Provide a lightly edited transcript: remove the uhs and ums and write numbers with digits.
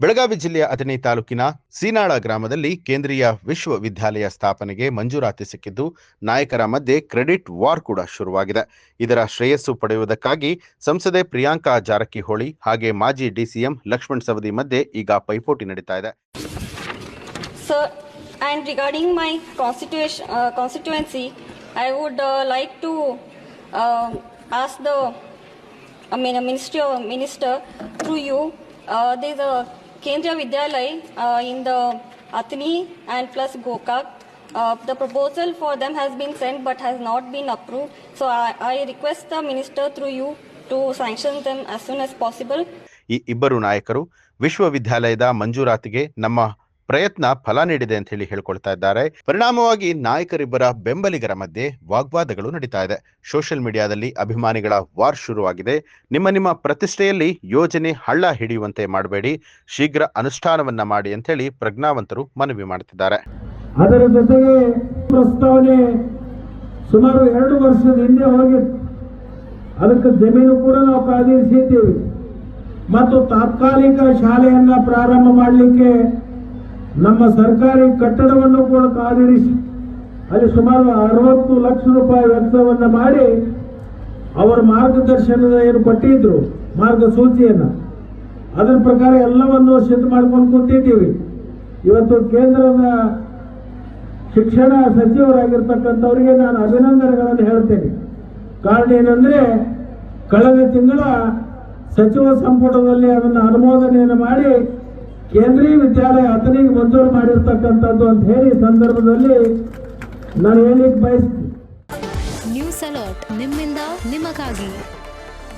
ಬೆಳಗಾವಿ ಜಿಲ್ಲೆಯ ಅಥಣಿ ತಾಲೂಕಿನ ಸೀನಾಳ ಗ್ರಾಮದಲ್ಲಿ ಕೇಂದ್ರೀಯ ವಿಶ್ವವಿದ್ಯಾಲಯ ಸ್ಥಾಪನೆಗೆ ಮಂಜೂರಾತಿ ಸಿಕ್ಕಿದ್ದು, ನಾಯಕರ ಮಧ್ಯೆ ಕ್ರೆಡಿಟ್ ವಾರ್ ಕೂಡ ಶುರುವಾಗಿದೆ. ಇದರ ಶ್ರೇಯಸ್ಸು ಪಡೆಯುವುದಕ್ಕಾಗಿ ಸಂಸದೆ ಪ್ರಿಯಾಂಕಾ ಜಾರಕಿಹೊಳಿ ಹಾಗೆ ಮಾಜಿ ಡಿಸಿಎಂ ಲಕ್ಷ್ಮಣ್ ಸವದಿ ಮಧ್ಯೆ ಈಗ ಪೈಪೋಟಿ ನಡೀತಾ ಇದೆ. Sir, and regarding my constituency, I would like to ask the minister through you. There is a Kendriya Vidyalaya in the Athani and plus Gokak. The proposal for them has been sent but has not been approved. So I request the minister through you to sanction them as soon as possible. ಈ ಇಬ್ಬರು ನಾಯಕರು ವಿಶ್ವವಿದ್ಯಾಲಯದ ಮಂಜೂರಾತಿಗೆ ನಮ್ಮ ಪ್ರಯತ್ನ ಫಲ ನೀಡಿದೆ ಅಂತ ಹೇಳ್ಕೊಳ್ತಾ ಇದ್ದಾರೆ. ಪರಿಣಾಮವಾಗಿ ನಾಯಕರಿಬ್ಬರ ಬೆಂಬಲಿಗರ ಮಧ್ಯೆ ವಾಗ್ವಾದಗಳು ನಡೀತಾ ಇದೆ. ಸೋಷಿಯಲ್ ಮೀಡಿಯಾದಲ್ಲಿ ಅಭಿಮಾನಿಗಳ ವಾರ್ ಶುರುವಾಗಿದೆ. ನಿಮ್ಮ ಪ್ರತಿಷ್ಠೆಯಲ್ಲಿ ಯೋಜನೆ ಹಳ್ಳ ಹಿಡಿಯುವಂತೆ ಮಾಡಬೇಡಿ, ಶೀಘ್ರ ಅನುಷ್ಠಾನವನ್ನ ಮಾಡಿ ಅಂತ ಹೇಳಿ ಪ್ರಜ್ಞಾವಂತರು ಮನವಿ ಮಾಡುತ್ತಿದ್ದಾರೆ. ಅದರ ಜೊತೆಗೆ ಪ್ರಸ್ತಾವನೆ ಸುಮಾರು 2 ವರ್ಷದ ಹಿಂದೆ ಹೋಗಿ ಅದಕ್ಕೆ ಜಮೀನು ಕೂಡ ನಾವು ಕಾದಿರಿಸಿದ್ದೀವಿ ಮತ್ತು ತಾತ್ಕಾಲಿಕ ಶಾಲೆಯನ್ನ ಪ್ರಾರಂಭ ಮಾಡಲಿಕ್ಕೆ ನಮ್ಮ ಸರ್ಕಾರಿ ಕಟ್ಟಡವನ್ನು ಕೂಡ ಕಾದಿರಿಸಿ ಅಲ್ಲಿ ಸುಮಾರು 60 ಲಕ್ಷ ರೂಪಾಯಿ ವೆಚ್ಚವನ್ನು ಮಾಡಿ ಅವರ ಮಾರ್ಗದರ್ಶನದ ಏನು ಕೊಟ್ಟಿದ್ರು ಮಾರ್ಗಸೂಚಿಯನ್ನು, ಅದರ ಪ್ರಕಾರ ಎಲ್ಲವನ್ನು ಸಿದ್ಧ ಮಾಡ್ಕೊಂಡು ಕೂತಿದ್ದೀವಿ. ಇವತ್ತು ಕೇಂದ್ರದ ಶಿಕ್ಷಣ ಸಚಿವರಾಗಿರ್ತಕ್ಕಂಥವರಿಗೆ ನಾನು ಅಭಿನಂದನೆಗಳನ್ನು ಹೇಳ್ತೇನೆ. ಕಾರಣ ಏನಂದ್ರೆ ಕಳೆದ ತಿಂಗಳ ಸಚಿವ ಸಂಪುಟದಲ್ಲಿ ಅದನ್ನು ಅನುಮೋದನೆಯನ್ನು ಮಾಡಿ ಕೇಂದ್ರೀಯ ವಿದ್ಯಾಲಯ ಅಥಣಿಗೆ ಮಂಜೂರು ಮಾಡಿರ್ತಕ್ಕಂಥದ್ದು ಅಂತ ಹೇಳಿ ಸಂದರ್ಭದಲ್ಲಿ ನಾನು ಹೇಳಿಕ್ಕೆ ಬಯಸ್ತೀನಿ. ನ್ಯೂಸ್ ಅಲರ್ಟ್ ನಿಮ್ಮಿಂದ ನಿಮಗಾಗಿ.